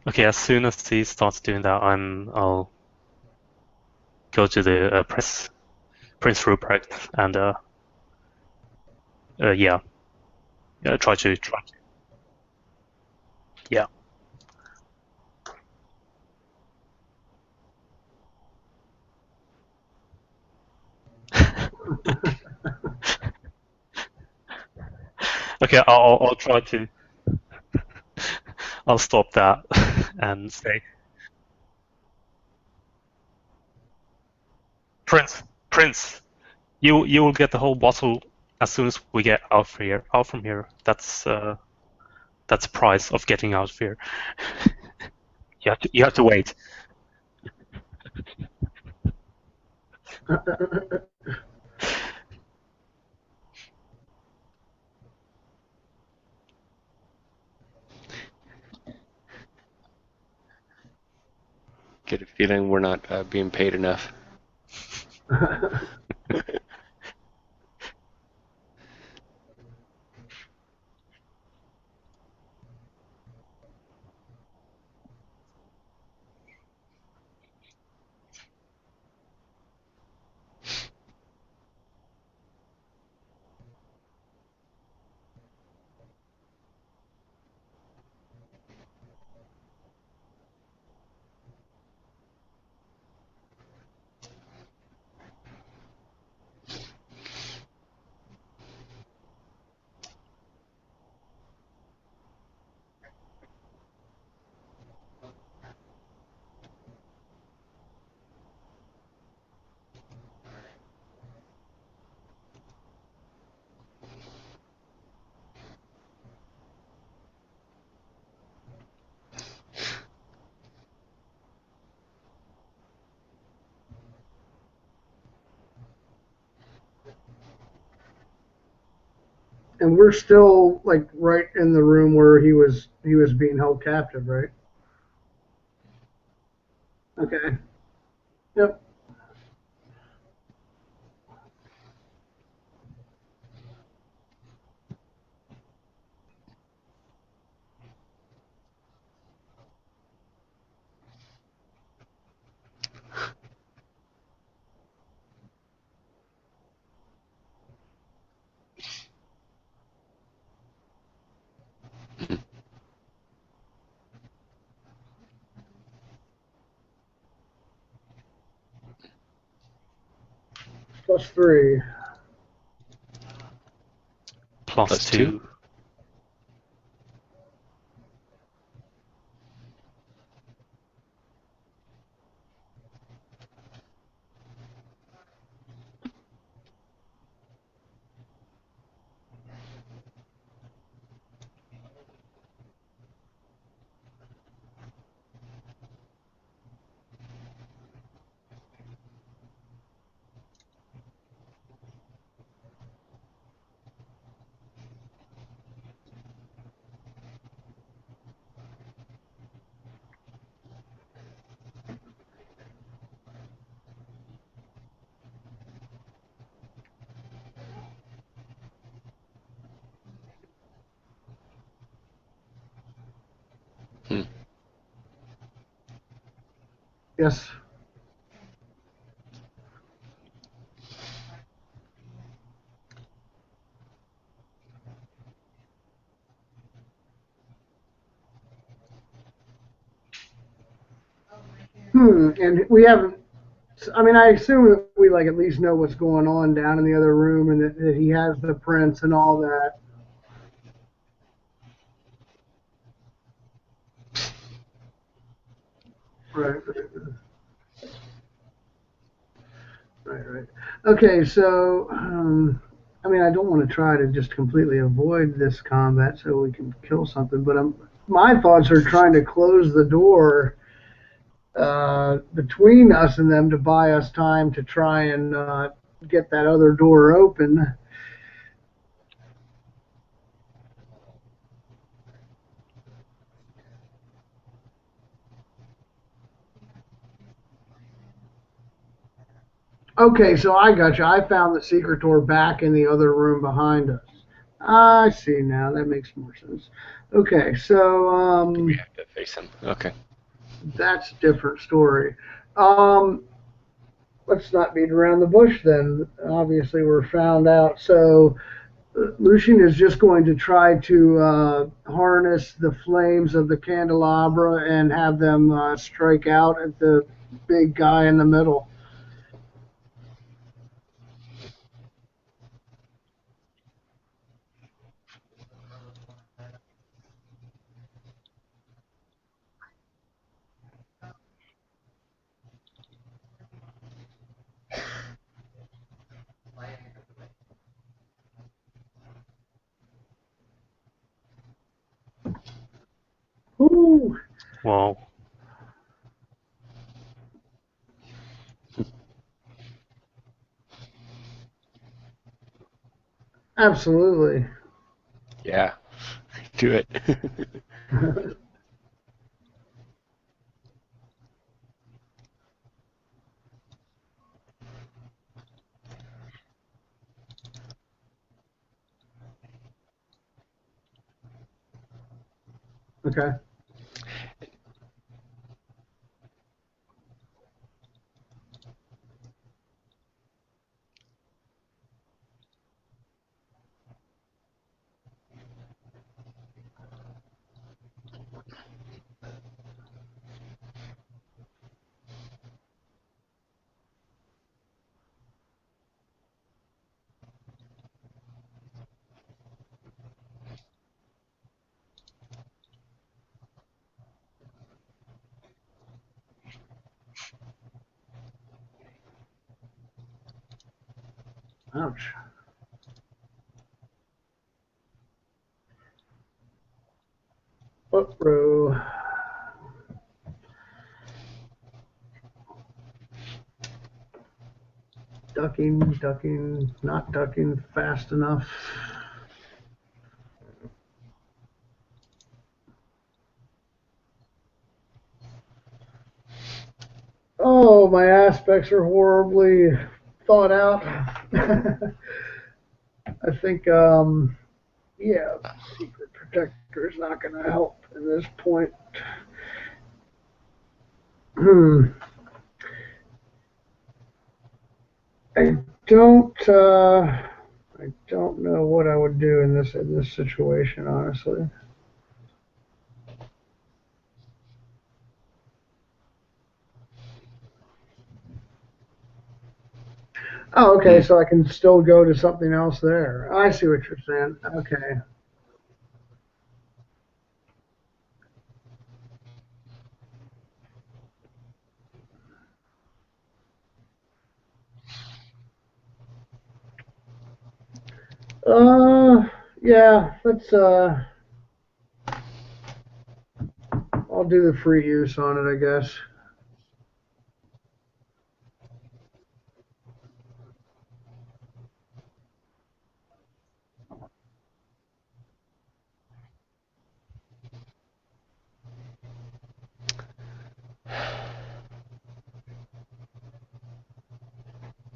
Okay, as soon as he starts doing that, I'll go to the Prince Rupert and yeah, try to yeah. Okay, I'll try to. I'll stop that and say, Prince, Prince, you will get the whole bottle as soon as we get out from here. That's the price of getting out of here. You have to wait. Get a feeling we're not being paid enough. And we're still like right in the room where he was being held captive, right? Okay. Yep. +3. Plus +2. two. Hmm. Yes. And we haven't. I mean, I assume that we like at least know what's going on down in the other room, and that he has the prints and all that. Right. Right. Okay. So, I mean, I don't want to try to just completely avoid this combat so we can kill something, but my thoughts are trying to close the door between us and them to buy us time to try and get that other door open. Okay, so I got you. I found the secret door back in the other room behind us. I see now. That makes more sense. Okay, so We have to face him. Okay. that's a different story. Um, let's not beat around the bush then. Obviously, we're found out. So Lucian is just going to try to harness the flames of the candelabra and have them strike out at the big guy in the middle. Ooh, Wow. absolutely. Yeah. Do it. Okay. Ouch. Uh-oh. Ducking, ducking, not ducking fast enough. Oh, my aspects are horribly thought out. I think, yeah, secret protector is not going to help at this point. Hmm. I don't, I don't know what I would do in this situation, honestly. Oh, okay, Hmm. so I can still go to something else there. I see what you're saying. Okay. Uh, yeah, let's, I'll do the free use on it, I guess.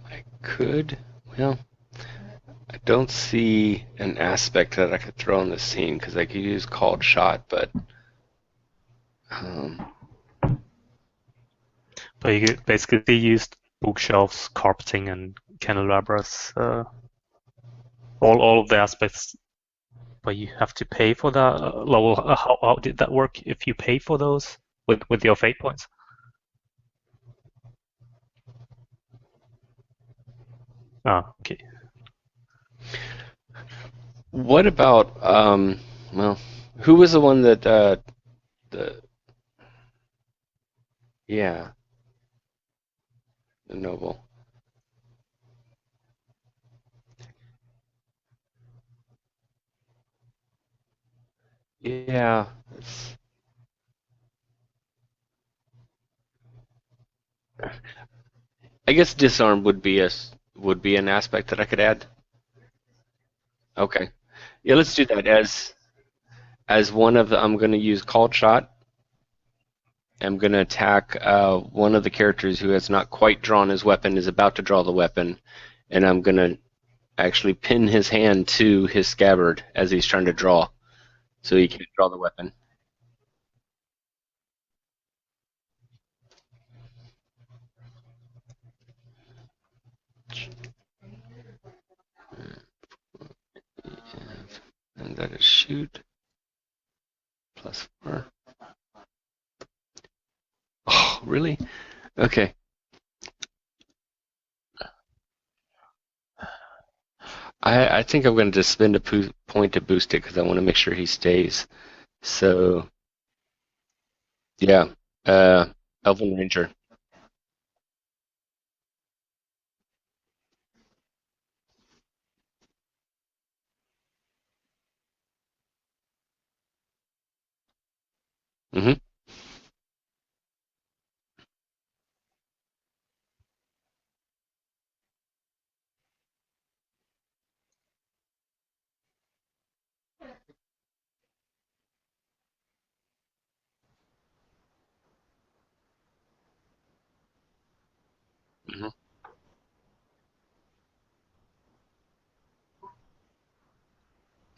I could. Well, I don't see an aspect that I could throw in the scene because I could use called shot, but um, But you could basically used bookshelves, carpeting, and candelabras. All of the aspects, but you have to pay for that. Lowell, how did that work? If you pay for those with your fate points? Ah, okay. what about well, who was the one that the yeah, the noble. Yeah, it's, I guess disarm would be an aspect that I could add. Okay. Yeah, let's do that as one of the. I'm going to use called shot. I'm going to attack one of the characters who has not quite drawn his weapon, is about to draw the weapon, and I'm going to actually pin his hand to his scabbard as he's trying to draw, so he can't draw the weapon. And that is shoot. +4. Oh, really? Okay. I think I'm going to just spend a point to boost it because I want to make sure he stays. So, yeah. Uh, Elven Ranger. Mm-hmm. Mm-hmm.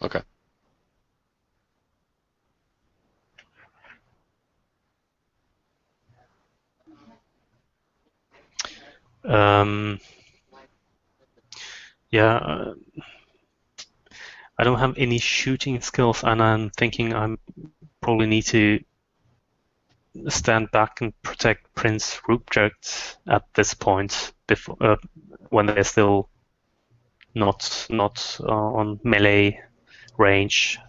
Okay. Um, yeah, I don't have any shooting skills, and I'm thinking I probably need to stand back and protect Prince Ruprecht at this point before when they're still not on melee range.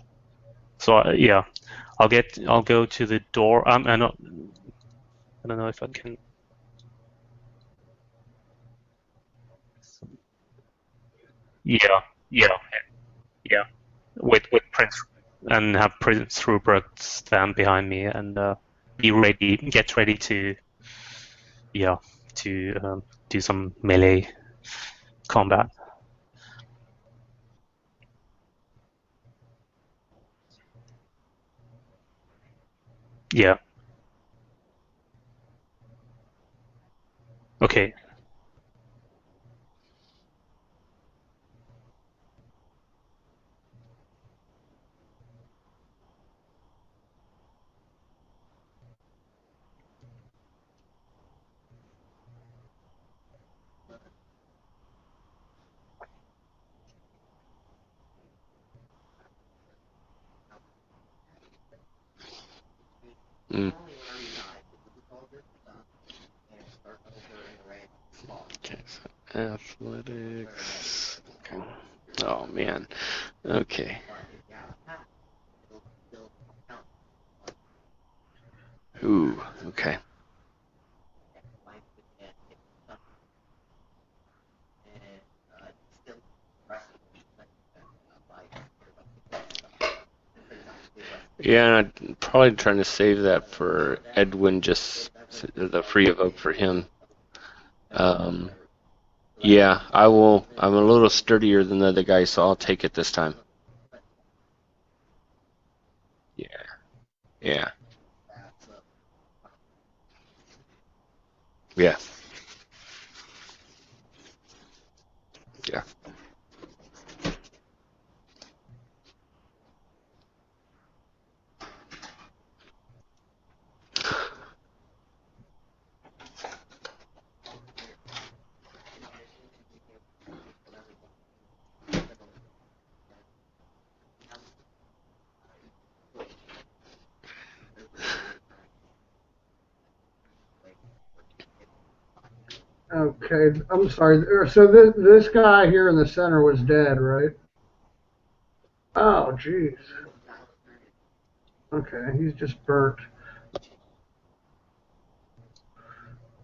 So yeah, I'll go to the door. I don't know if I can. Yeah, yeah, yeah. With Prince and have Prince Rupert stand behind me and be ready, get ready to yeah to do some melee combat. Yeah. Okay. Mm. Okay. So athletics. Okay. Oh man. Okay. Ooh. Okay. Yeah, and I'm probably trying to save that for Edwin, just the free evoke for him. Um, yeah, I will. I'm a little sturdier than the other guy, so I'll take it this time. Yeah, yeah, yeah, yeah. Okay, I'm sorry. So this guy here in the center was dead, right? Oh, jeez. Okay, he's just burnt.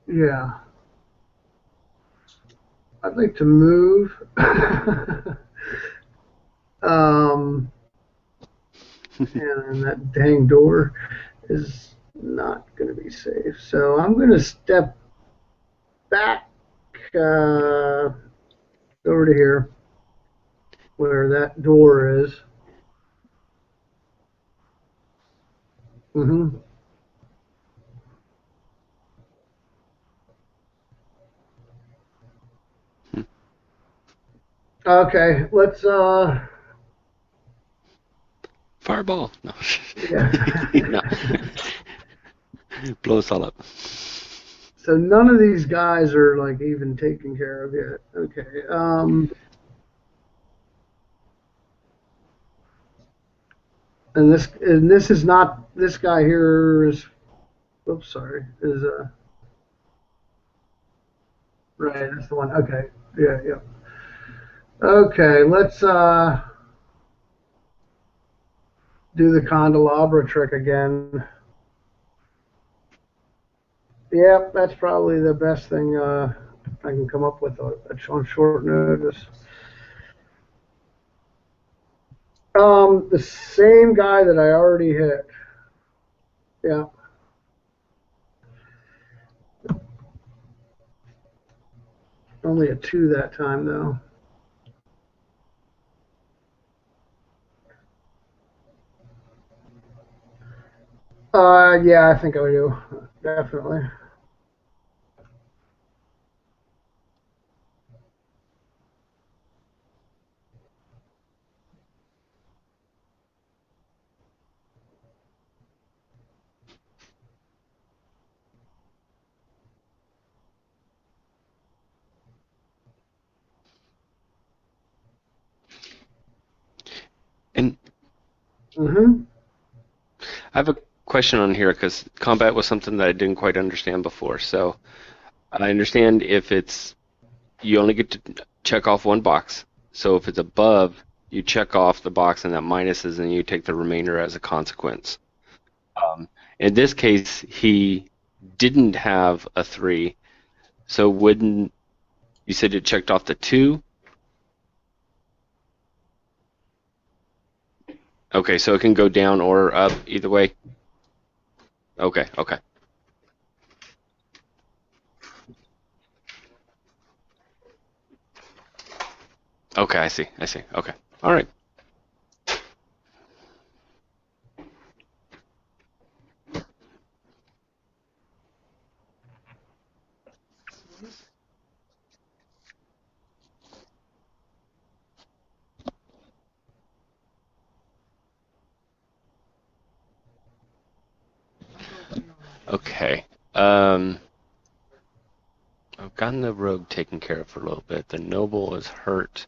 Yeah, I'd like to move. um, and that dang door is not going to be safe. So I'm going to step back over to here where that door is. Mm-hmm. Okay, let's Fireball. No. yeah. No. Blow us all up. So none of these guys are like even taken care of yet. Okay. And this is not, this guy here is, oops, sorry, is right, that's the one. Okay. Yeah, yeah. Okay, let's do the candelabra trick again. Yep, that's probably the best thing I can come up with on short notice. The same guy that I already hit. Yeah. Only a 2 that time, though. Yeah, I think I do. Definitely. And Mm-hmm. I have a question on here because combat was something that I didn't quite understand before. So I understand if it's you only get to check off one box. So if it's above, you check off the box and that minuses, and you take the remainder as a consequence. In this case, he didn't have a 3, so wouldn't you said it checked off the 2? Okay, so it can go down or up either way. Okay, okay. Okay, I see. I see. Okay. All right. Okay. I've gotten the rogue taken care of for a little bit. The noble is hurt.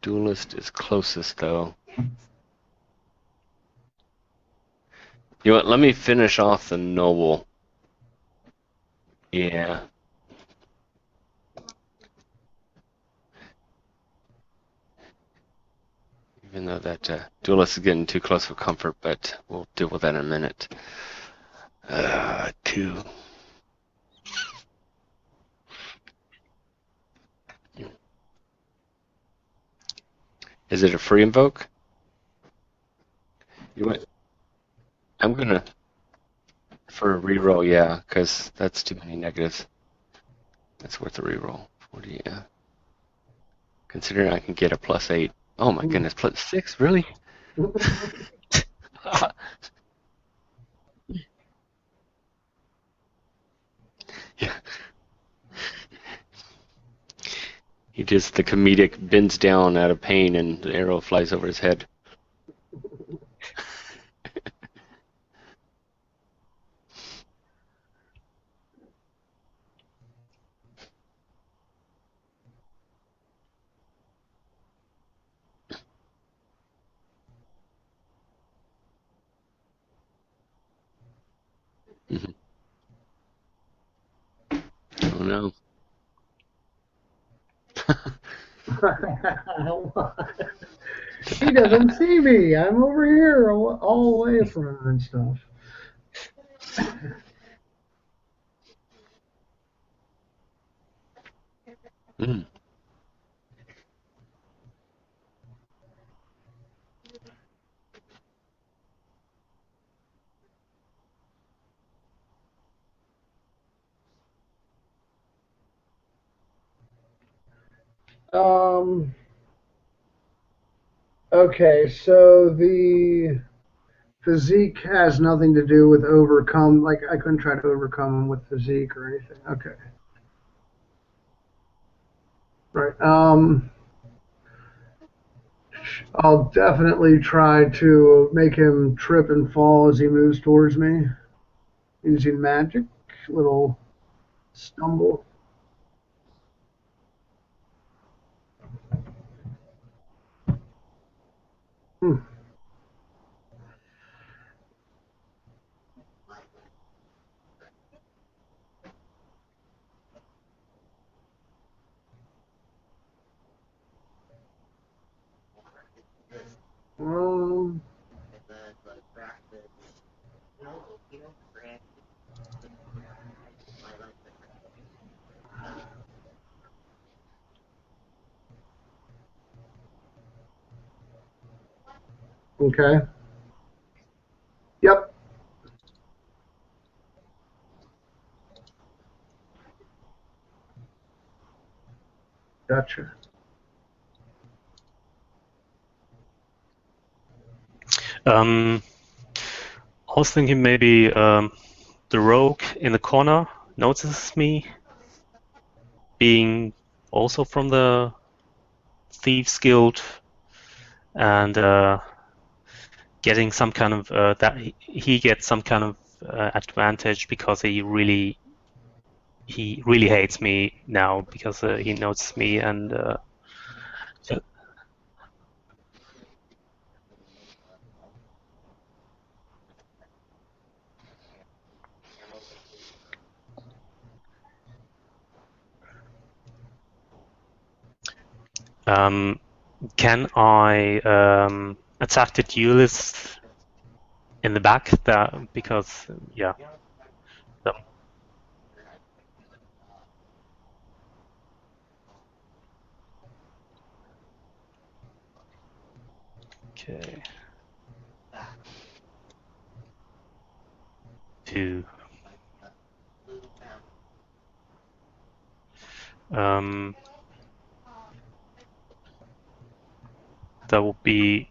Duelist is closest though. You know what? Let me finish off the noble. Yeah. Even though that duelist is getting too close for comfort, but we'll deal with that in a minute. 2. Is it a free invoke? You want? I'm gonna for a reroll, yeah, because that's too many negatives. That's worth a reroll. 40, yeah. Considering I can get a +8. Oh my goodness, +6, really? Yeah. The comedic bends down out of pain and the arrow flies over his head. Mhm. Oh no. He doesn't see me. I'm over here, all away from him and stuff. Mm. Um. Okay, so the physique has nothing to do with overcome. Like I couldn't try to overcome him with physique or anything. Okay. Right. I'll definitely try to make him trip and fall as he moves towards me using magic. Little stumble. Hmm. Um, okay. Yep. Gotcha. I was thinking maybe the rogue in the corner notices me, being also from the Thieves Guild, and getting some kind of that he gets some kind of advantage because he really hates me now because he noticed me and can I attack the duelist in the back? That because yeah. So, okay. 2. That would be